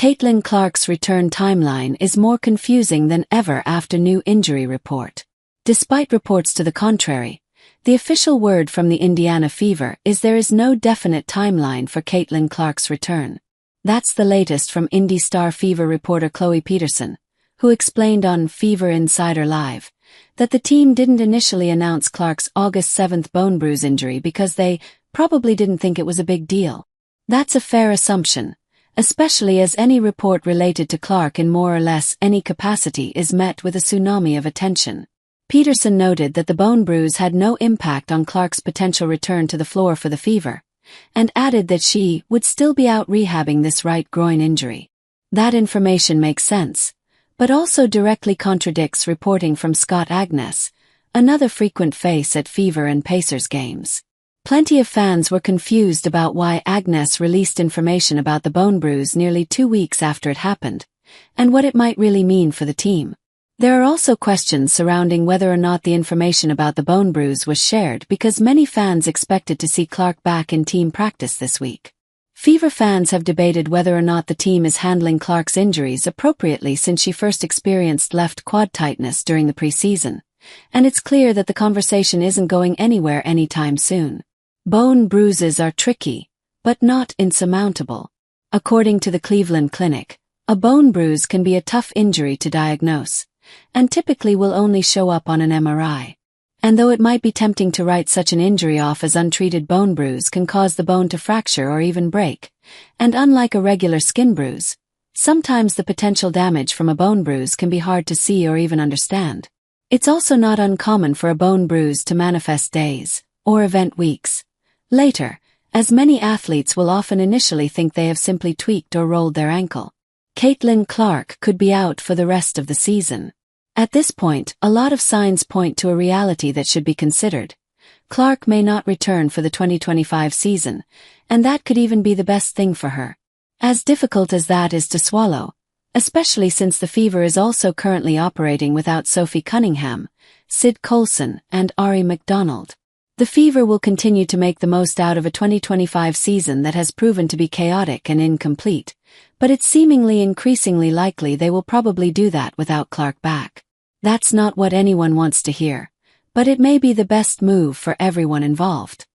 Caitlin Clark's return timeline is more confusing than ever after new injury report. Despite reports to the contrary, the official word from the Indiana Fever is there is no definite timeline for Caitlin Clark's return. That's the latest from Indy Star Fever reporter Chloe Peterson, who explained on Fever Insider Live that the team didn't initially announce Clark's August 7th bone bruise injury because they probably didn't think it was a big deal. That's a fair assumption, especially as any report related to Clark in more or less any capacity is met with a tsunami of attention. Peterson noted that the bone bruise had no impact on Clark's potential return to the floor for the Fever, and added that she would still be out rehabbing this right groin injury. That information makes sense, but also directly contradicts reporting from Scott Agnes, another frequent face at Fever and Pacers games. Plenty of fans were confused about why Agnes released information about the bone bruise nearly 2 weeks after it happened, and what it might really mean for the team. There are also questions surrounding whether or not the information about the bone bruise was shared because many fans expected to see Clark back in team practice this week. Fever fans have debated whether or not the team is handling Clark's injuries appropriately since she first experienced left quad tightness during the preseason, and it's clear that the conversation isn't going anywhere anytime soon. Bone bruises are tricky, but not insurmountable. According to the Cleveland Clinic, a bone bruise can be a tough injury to diagnose, and typically will only show up on an MRI. And though it might be tempting to write such an injury off as untreated, bone bruise can cause the bone to fracture or even break, and unlike a regular skin bruise, sometimes the potential damage from a bone bruise can be hard to see or even understand. It's also not uncommon for a bone bruise to manifest days, or event weeks, later, as many athletes will often initially think they have simply tweaked or rolled their ankle. Caitlin Clark could be out for the rest of the season. At this point, a lot of signs point to a reality that should be considered. Clark may not return for the 2025 season, and that could even be the best thing for her. As difficult as that is to swallow, especially since the Fever is also currently operating without Sophie Cunningham, Sid Colson, and Ari McDonald. The Fever will continue to make the most out of a 2025 season that has proven to be chaotic and incomplete, but it's seemingly increasingly likely they will probably do that without Clark back. That's not what anyone wants to hear, but it may be the best move for everyone involved.